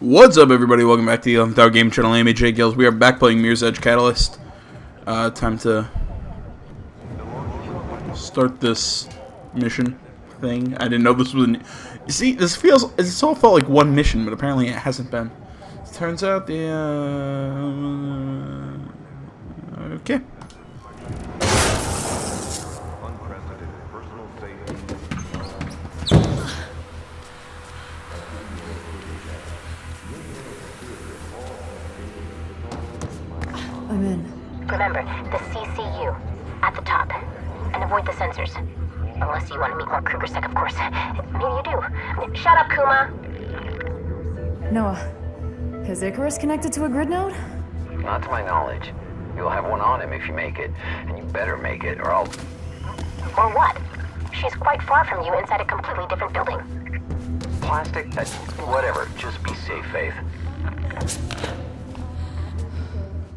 What's up, everybody? Welcome back to the 11th Hour Game Channel. I'm AJ Gills. We are back playing Mirror's Edge Catalyst. Time to start this mission thing. I didn't know this was You see, it's all felt like one mission, but apparently it hasn't been. It turns out okay. I'm in. Remember, the CCU, at the top. And avoid the sensors. Unless you want to meet more Kruger-Sec, of course. Maybe you do. Shut up, Kuma! Noah, is Icarus connected to a grid node? Not to my knowledge. You'll have one on him if you make it. And you better make it, or I'll... Or what? She's quite far from you inside a completely different building. Plastic? Whatever. Just be safe, Faith.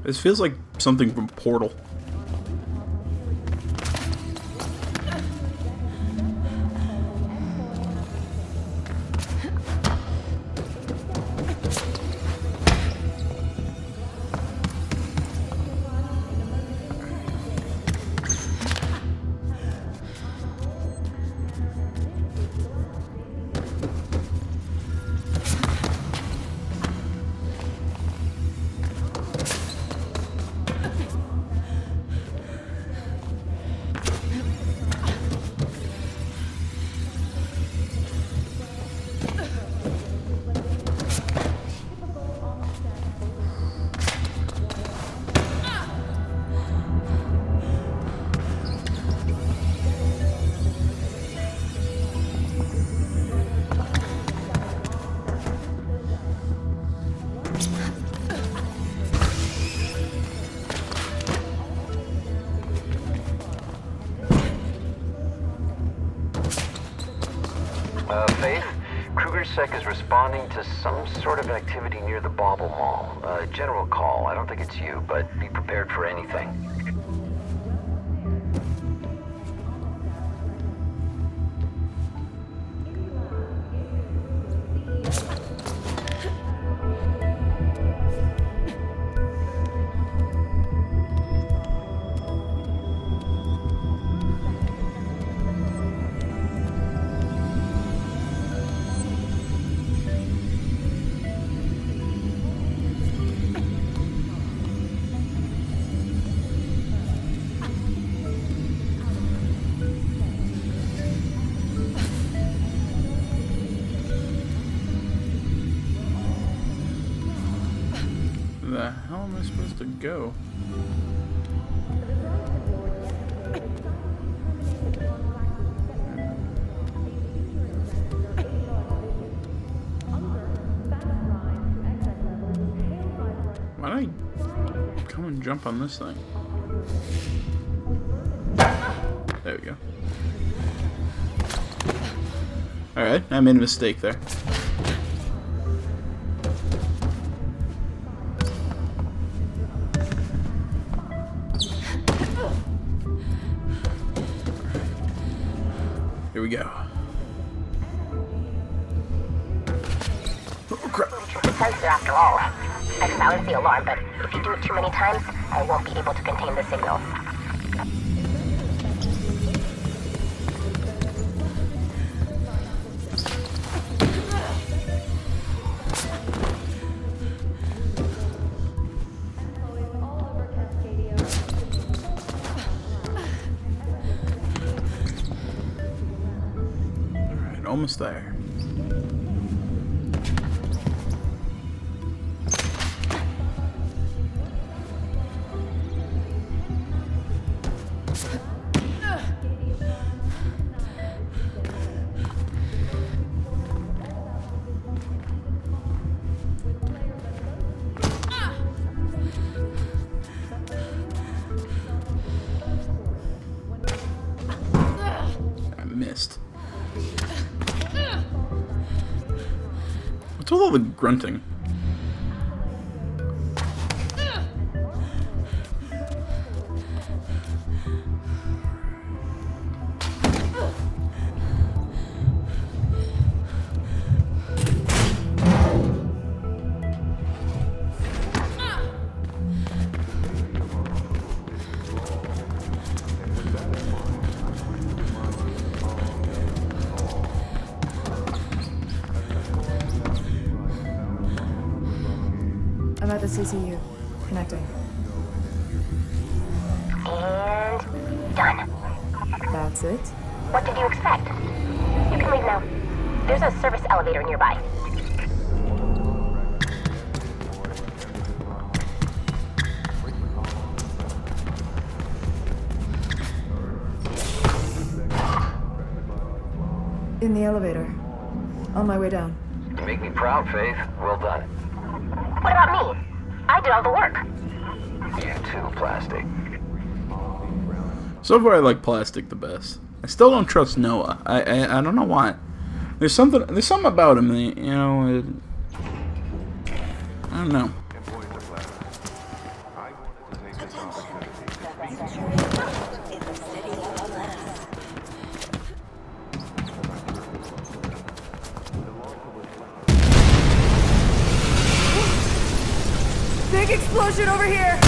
This feels like something from Portal. Faith? Kruger-Sec is responding to some sort of activity near the Bauble Mall. General call. I don't think it's you, but be prepared for anything. The hell am I supposed to go? Why don't I come and jump on this thing? There we go. Alright, I made a mistake there. Here we go. Oh, crap. Sensor after all. I silenced the alarm, but if you do it too many times, I won't be able to contain the signal. Almost there. I missed. What's with all the grunting? the CCU. Connecting. And done. That's it? What did you expect? You can leave now. There's a service elevator nearby. In the elevator. On my way down. You make me proud, Faith. Well done. What about me? I did all the work. You too, Plastic. So far, I like Plastic the best. I still don't trust Noah. I don't know why. There's something about him that, you know, I don't know. Big explosion over here!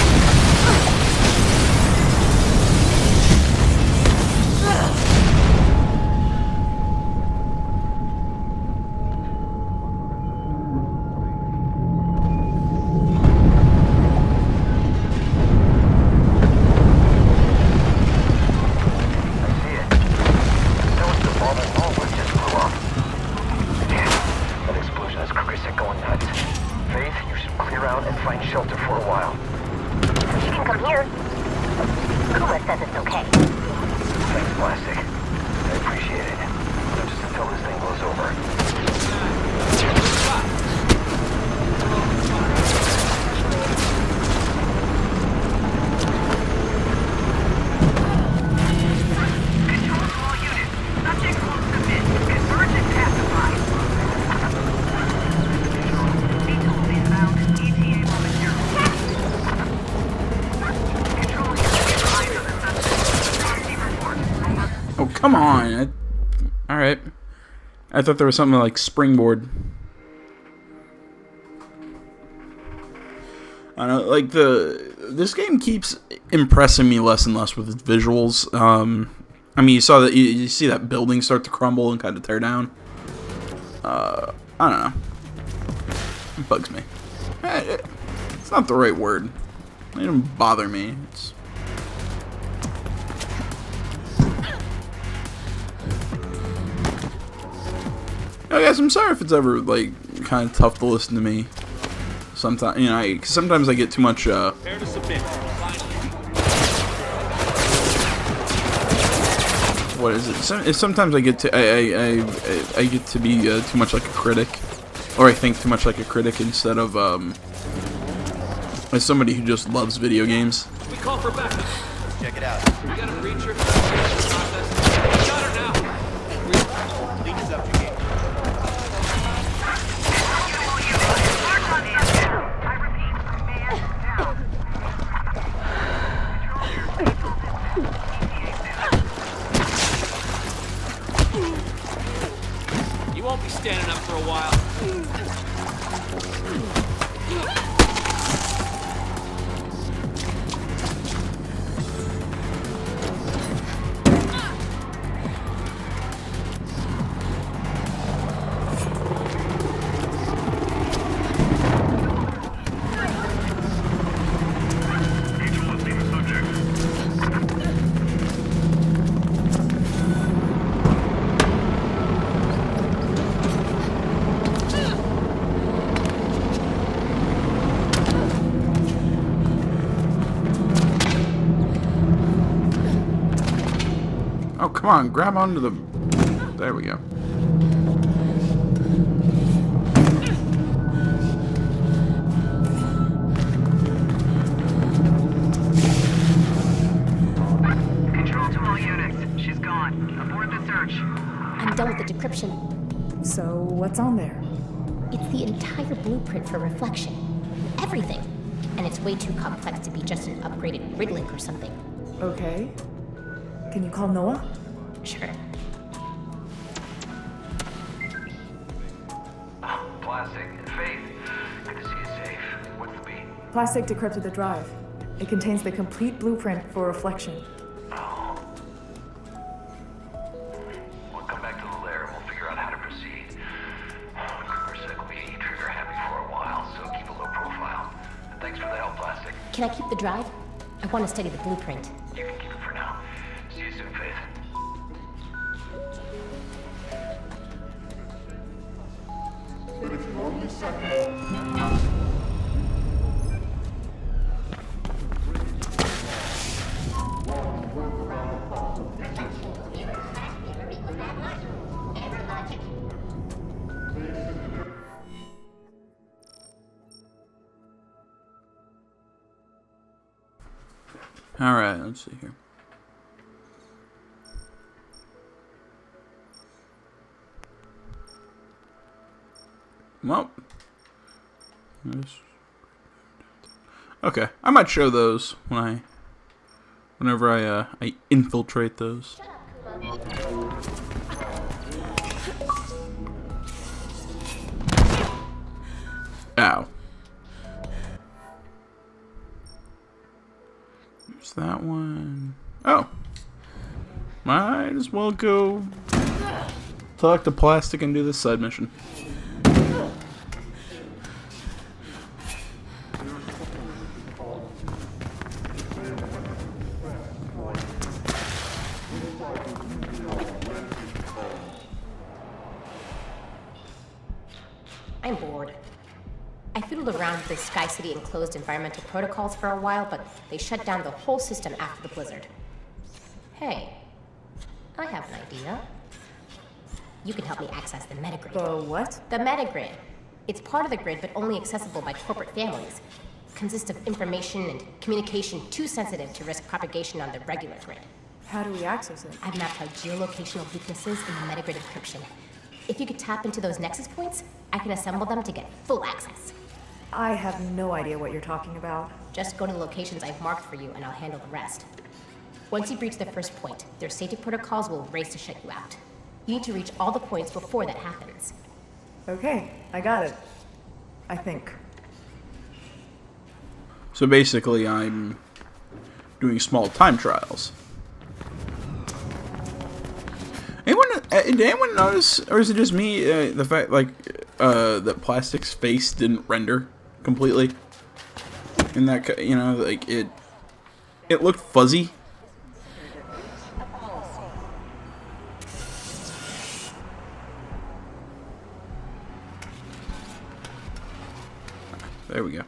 Come on. Alright. I thought there was something like springboard. I don't know, like this game keeps impressing me less and less with its visuals. I mean, you see that building start to crumble and kind of tear down. I don't know. It bugs me. It's not the right word. It doesn't bother me. It's I guess I'm sorry if it's ever like kind of tough to listen to me. Sometimes, you know, sometimes I get too much. What is it? Sometimes I get to I get to be too much like a critic, or I think too much like a critic instead of as somebody who just loves video games. We call for backup. Check it out. We got a breacher. We got her now. Lead us up to gate. You won't be standing up for a while. Oh, come on, grab onto the... There we go. Control to all units. She's gone. Abort the search. I'm done with the decryption. So, what's on there? It's the entire blueprint for Reflection. Everything. And it's way too complex to be just an upgraded rig link or something. Okay. Can you call Noah? Sure. Plastic and Faith. Good to see you safe. What's the beat? Plastic decrypted the drive. It contains the complete blueprint for Reflection. Oh. We'll come back to the lair and we'll figure out how to proceed. KrugerSec will be trigger happy for a while, so keep a low profile. Can I keep the drive? I want to study the blueprint. You can keep it for now. See you soon, Faith. Alright, let's see here. Well. Okay, I might show those whenever I infiltrate those. Ow. There's that one. Oh. Might as well go talk to Plastic and do this side mission. I'm bored. I fiddled around with the Sky City enclosed environmental protocols for a while, but they shut down the whole system after the blizzard. Hey, I have an idea. You can help me access the metagrid. The what? The metagrid. It's part of the grid, but only accessible by corporate families. Consists of information and communication too sensitive to risk propagation on the regular grid. How do we access it? I've mapped out geolocational weaknesses in the metagrid encryption. If you could tap into those nexus points, I can assemble them to get full access. I have no idea what you're talking about. Just go to the locations I've marked for you and I'll handle the rest. Once you breach the first point, their safety protocols will race to shut you out. You need to reach all the points before that happens. Okay, I got it. I think. So basically, I'm doing small time trials. Did anyone notice, or is it just me, the fact, like, that Plastic's face didn't render completely? And that, you know, like, it looked fuzzy. There we go.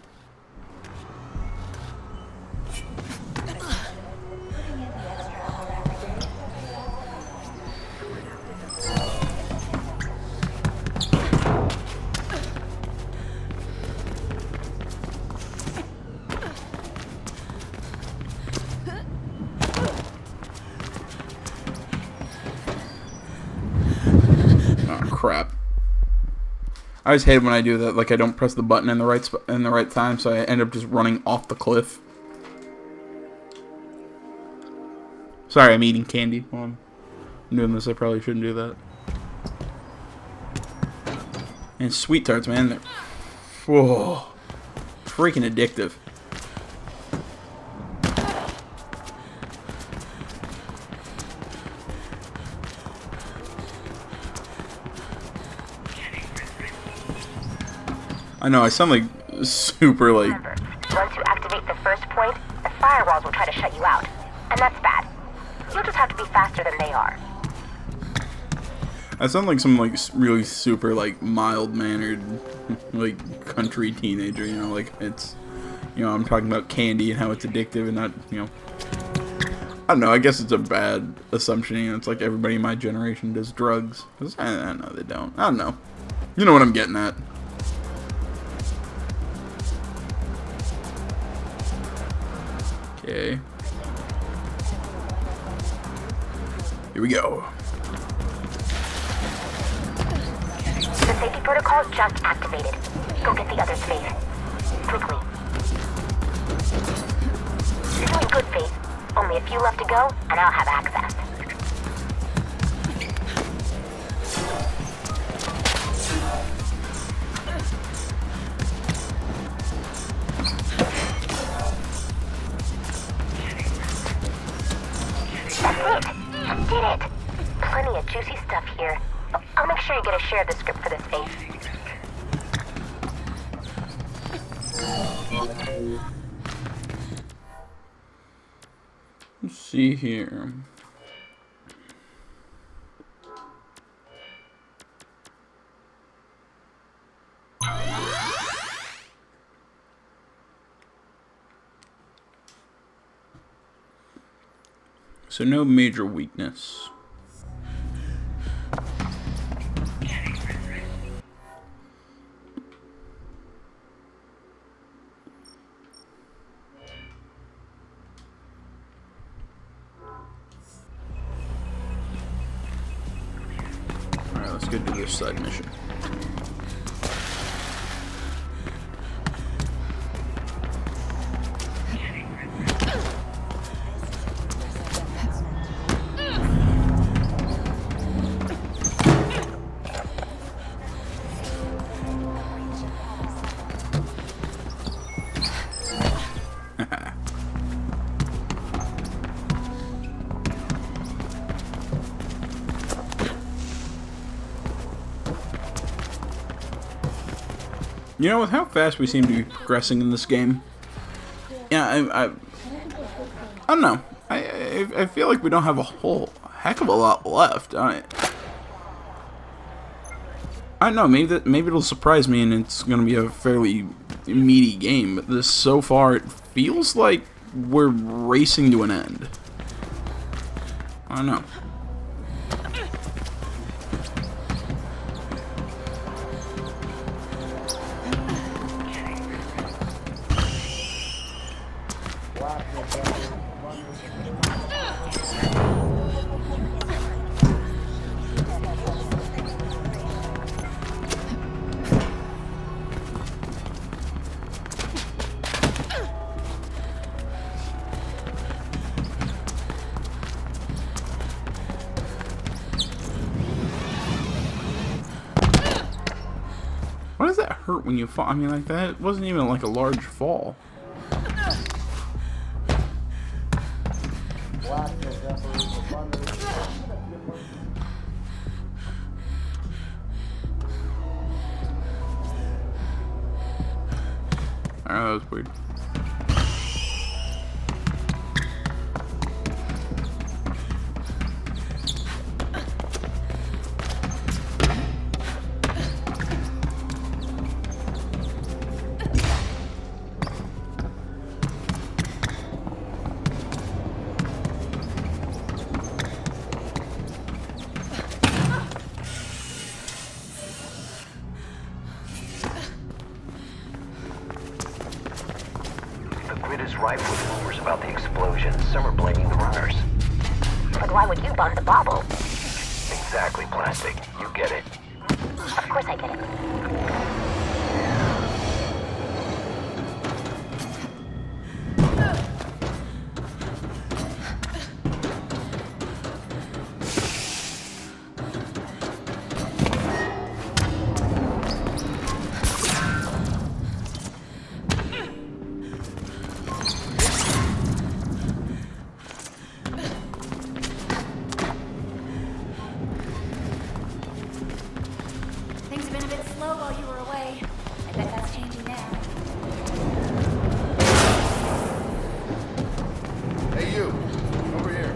Crap. I always hate when I do that. Like, I don't press the button in the right time, so I end up just running off the cliff. Sorry, I'm eating candy while I'm doing this. I probably shouldn't do that. And sweet tarts, man, they're whoa, freaking addictive. I know, I sound like super, like... Remember, once you activate the first point, the firewalls will try to shut you out. And that's bad. You'll just have to be faster than they are. I sound like some, like, really super, like, mild-mannered, like, country teenager, you know, like, it's... You know, I'm talking about candy and how it's addictive and not, you know... I don't know, I guess it's a bad assumption, you know, it's like everybody in my generation does drugs. I know they don't. I don't know. You know what I'm getting at. Okay. Here we go. The safety protocol just activated. Go get the others, Faith. Quickly. You're doing good, Faith. Only a few left to go, and I'll have access. That's it! You did it! Plenty of juicy stuff here. I'll make sure you get a share of the script for this, Faith. see here. So no major weakness. Alright, let's go do this side mission. You know, with how fast we seem to be progressing in this game, yeah, I don't know. I feel like we don't have a whole heck of a lot left. I don't know. Maybe it'll surprise me, and it's gonna be a fairly meaty game. But this so far, it feels like we're racing to an end. I don't know. Why does that hurt when you fall? I mean, like, that wasn't even like a large fall. Alright, that was weird. Is rife with rumors about the explosion. Some are blaming the runners. But why would you bomb the bauble? Exactly, Plastic. You get it. Of course I get it. Things have been a bit slow while you were away. I bet that's changing now. Hey, you! Over here.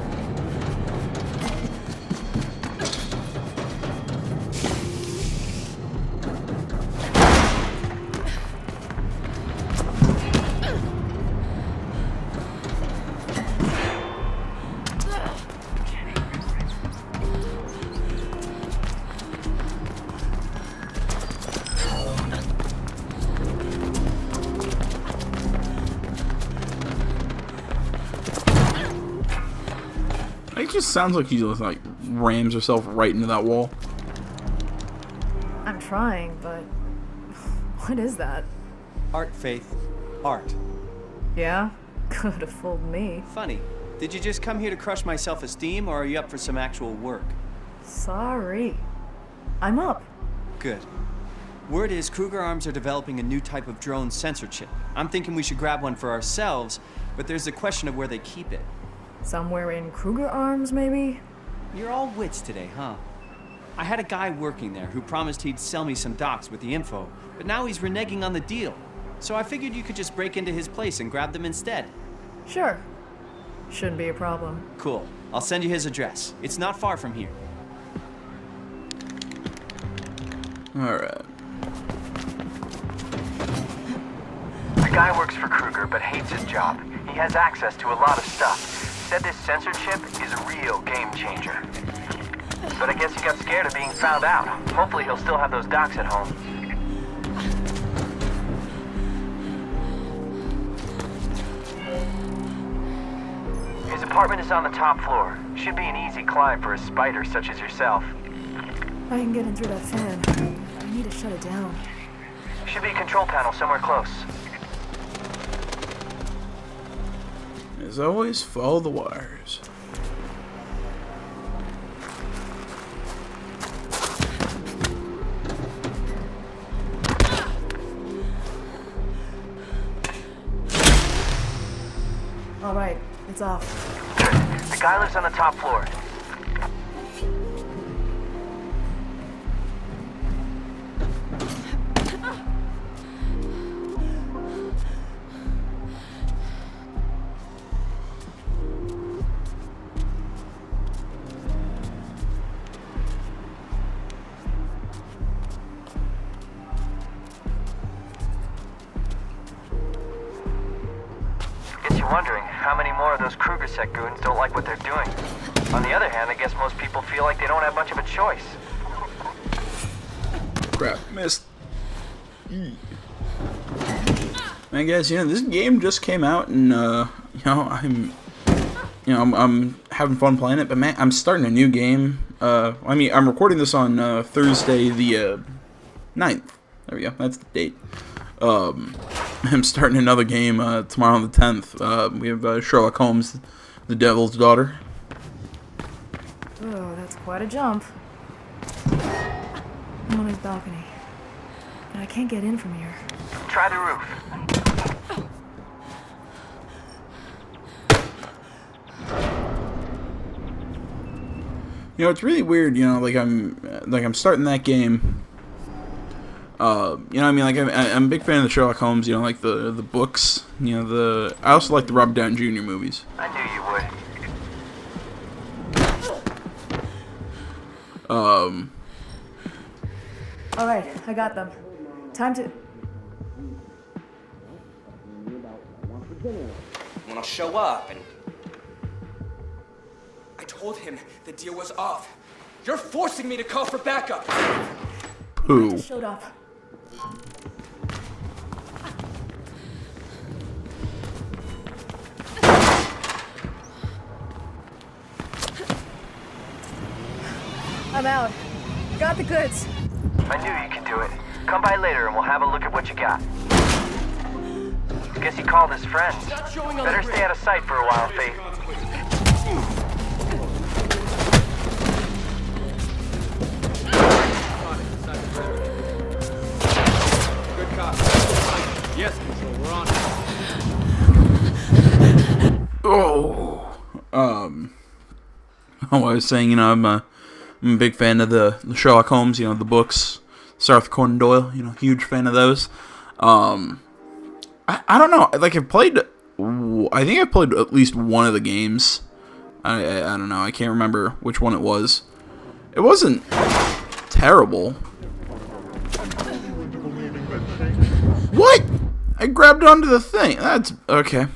It just sounds like she just like rams herself right into that wall. I'm trying, but what is that? Art, Faith. Art. Yeah? Could have fooled me. Funny. Did you just come here to crush my self-esteem, or are you up for some actual work? Sorry. I'm up. Good. Word is Kruger Arms are developing a new type of drone sensor chip. I'm thinking we should grab one for ourselves, but there's the question of where they keep it. Somewhere in Kruger Arms, maybe? You're all wits today, huh? I had a guy working there who promised he'd sell me some docs with the info, but now he's reneging on the deal. So I figured you could just break into his place and grab them instead. Sure. Shouldn't be a problem. Cool. I'll send you his address. It's not far from here. Alright. The guy works for Kruger, but hates his job. He has access to a lot of stuff. Said this sensor chip is a real game changer. But I guess he got scared of being found out. Hopefully he'll still have those docs at home. His apartment is on the top floor. Should be an easy climb for a spider such as yourself. I can get in through that fan. I need to shut it down. Should be a control panel somewhere close. As always, follow the wires. Alright, it's off. Good. The guy lives on the top floor. Gets you wondering how many more of those Kruger Sec goons don't like what they're doing. On the other hand, I guess most people feel like they don't have much of a choice. Crap, missed. Man, guys, this game just came out, and I'm having fun playing it. But man, I'm starting a new game. I'm recording this on Thursday the 9th. There we go. That's the date. I'm starting another game tomorrow on the 10th. We have Sherlock Holmes, The Devil's Daughter. Oh, that's quite a jump. I'm on his balcony. But I can't get in from here. Try the roof. It's really weird. I'm starting that game. I'm a big fan of the Sherlock Holmes. Like the books. I also like the Robert Downey Jr. movies. I knew you would. Alright, I got them. Time to... When I'll show up and... I told him the deal was off. You're forcing me to call for backup. Pooh. Showed up. I'm out. Got the goods. I knew you could do it. Come by later and we'll have a look at what you got. Guess he called his friends. Better stay out of sight for a while, Faith. Good cop. Yes, Control, we're on it. I was saying, I'm a big fan of the Sherlock Holmes, the books, Sir Arthur Conan Doyle, huge fan of those. I don't know, like I think I played at least one of the games. I don't know, I can't remember which one it was. It wasn't terrible. What? I grabbed onto the thing. That's okay.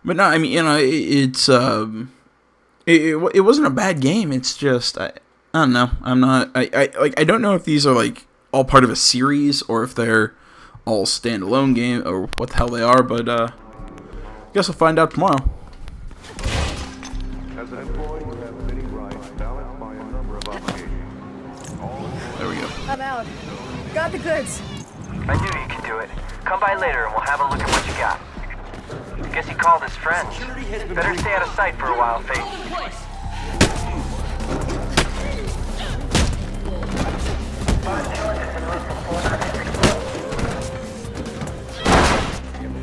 But no, I mean, it's it wasn't a bad game. It's just I don't know. I don't know if these are like all part of a series or if they're all standalone game or what the hell they are. But I guess we'll find out tomorrow. As an employee, you have many rights balanced by a number of obligations. There we go. I'm out. Got the goods. I knew you could do it. Come by later and we'll have a look at what you got. Guess he called his friends. Better stay out of sight for a while, Faith.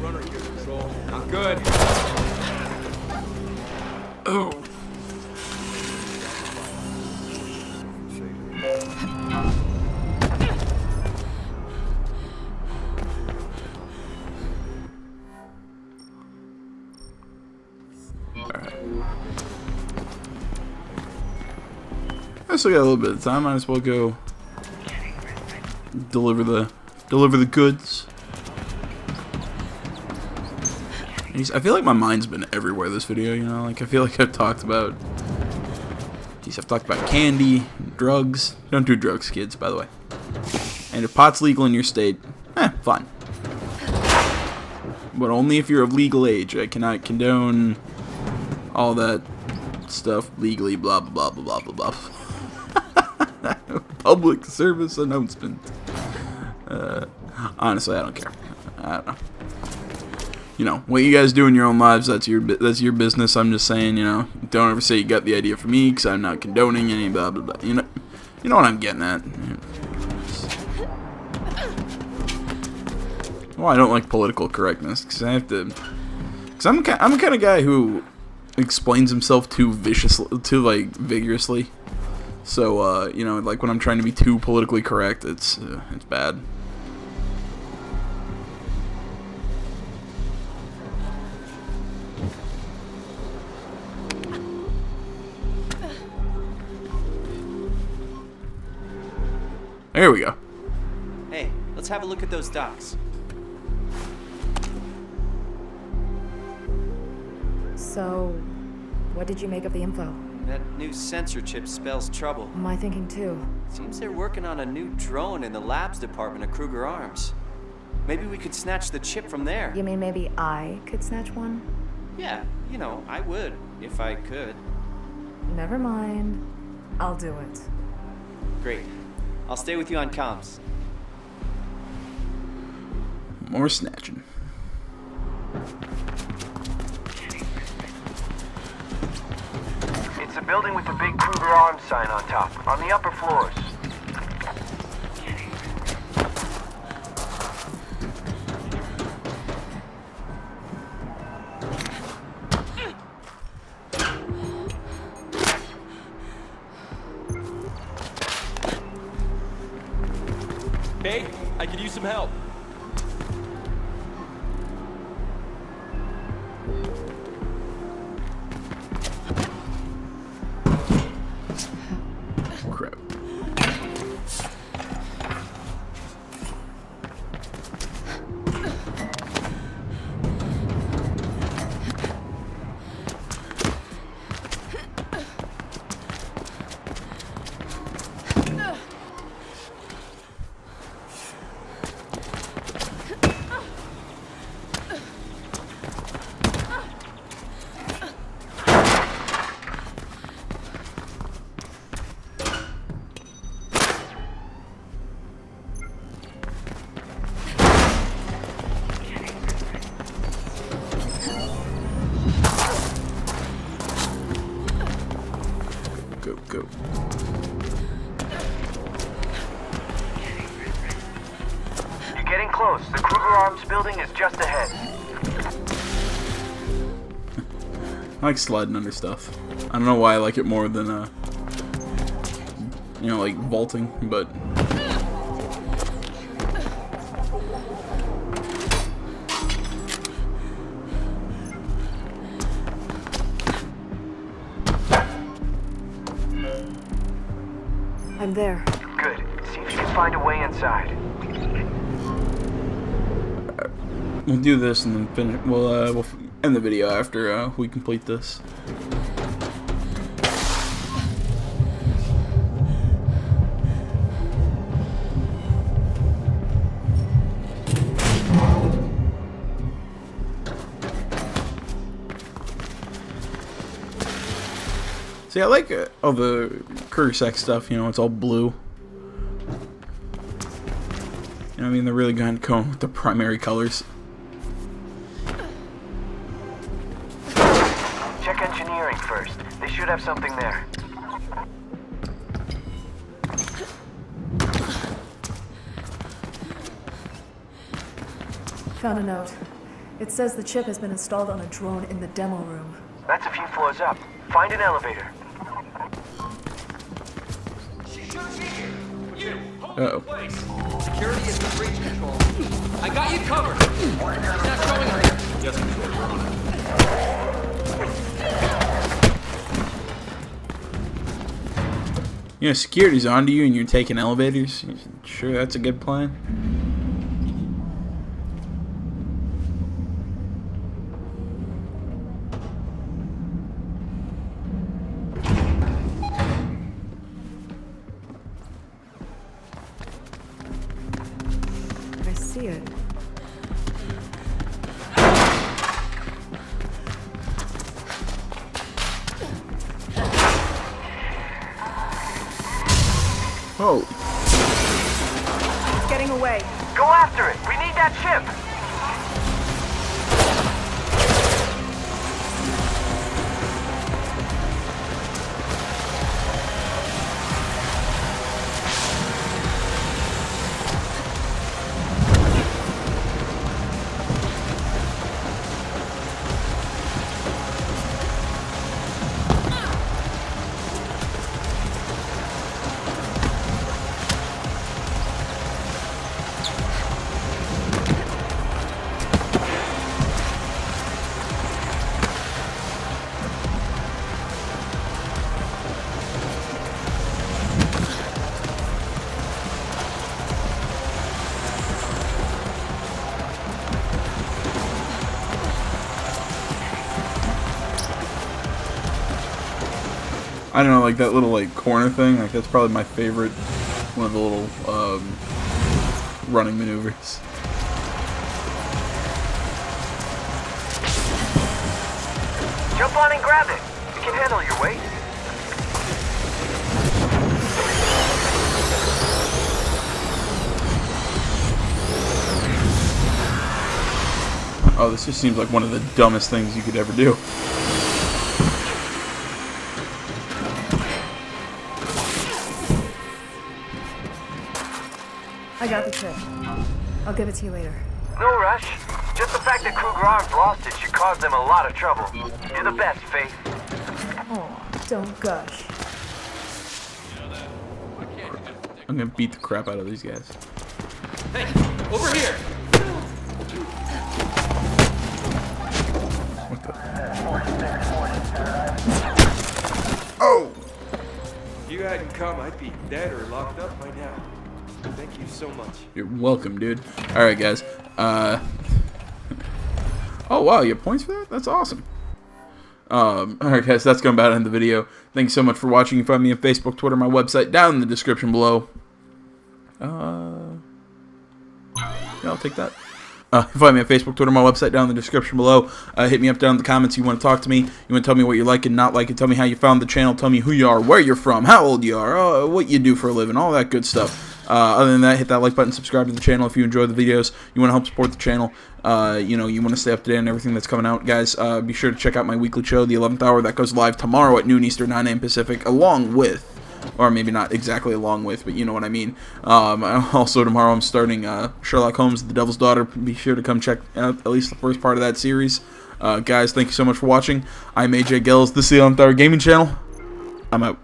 Runner here, Control. Not good. Oh. still got a little bit of time. Might as well go deliver the goods. I feel like my mind's been everywhere this video, you know? Like, I feel like I've talked about... Geez, I've talked about candy, drugs. Don't do drugs, kids, by the way. And if pot's legal in your state, fine. But only if you're of legal age. I cannot condone all that stuff legally, blah, blah, blah, blah, blah, blah. Public service announcement. Honestly, I don't care. I don't know. You know, what you guys do in your own lives, that's your business. I'm just saying, you know, don't ever say you got the idea from me, because I'm not condoning any blah, blah, blah. You know what I'm getting at. Well, I don't like political correctness, because I have to... Because I'm the kind of guy who explains himself too vigorously. So, you know, like when I'm trying to be too politically correct, it's bad. There we go. Hey, let's have a look at those docs. So, what did you make of the info? That new sensor chip spells trouble. My thinking too. Seems they're working on a new drone in the labs department of Kruger Arms. Maybe we could snatch the chip from there. You mean maybe I could snatch one? Yeah, you know, I would, if I could. Never mind. I'll do it. Great. I'll stay with you on comms. More snatching. It's a building with the big Kruger Arms sign on top, on the upper floors. Hey, I could use some help. Crap. Go. You're getting close. The Kruger Arms building is just ahead. I like sliding under stuff. I don't know why I like it more than, you know, like vaulting, but... I'm there. Good. See if you can find a way inside. We'll do this and then finish. We'll end the video after we complete this. See, I like all the Kursek stuff, you know, it's all blue. You know, I mean, they're really going to go with the primary colors. Check engineering first. They should have something there. Found a note. It says the chip has been installed on a drone in the demo room. That's a few floors up. Find an elevator. Uh-oh. Security is the breach control. I got you covered. It's not showing her here. Yes, Control. We're on it. You know, security's onto you and you're taking elevators. Sure, that's a good plan. I see it. Oh, It's getting away. Go after it. We need that chip. I don't know, like that little like corner thing. Like that's probably my favorite. One of the little running maneuvers. Jump on and grab it. You can handle your weight. Oh, this just seems like one of the dumbest things you could ever do. I got the chip. I'll give it to you later. No rush. Just the fact that Kruger Arms lost it should cause them a lot of trouble. You're the best, Faith. Oh, don't gush. I'm gonna beat the crap out of these guys. Hey, over here! What the? Oh! If you hadn't come, I'd be dead or locked up by now. Thank you so much. You're welcome, dude. Alright, guys. Oh, wow, you have points for that? That's awesome. Alright, guys, that's going to about end the video. Thank you so much for watching. You can find me on Facebook, Twitter, my website, down in the description below. Yeah, I'll take that. You can find me on Facebook, Twitter, my website, down in the description below. Hit me up down in the comments. You want to talk to me. You want to tell me what you like and not like and tell me how you found the channel. Tell me who you are, where you're from, how old you are, what you do for a living, all that good stuff. Other than that, hit that like button, subscribe to the channel if you enjoy the videos. You want to help support the channel. You know, you want to stay up to date on everything that's coming out, guys. Be sure to check out my weekly show, The 11th Hour, that goes live tomorrow at noon Eastern, 9 a.m. Pacific, along with, or maybe not exactly along with, but you know what I mean. Also, tomorrow I'm starting Sherlock Holmes, The Devil's Daughter. Be sure to come check out at least the first part of that series. Guys, thank you so much for watching. I'm AJ Gills. This is The 11th Hour Gaming Channel. I'm out.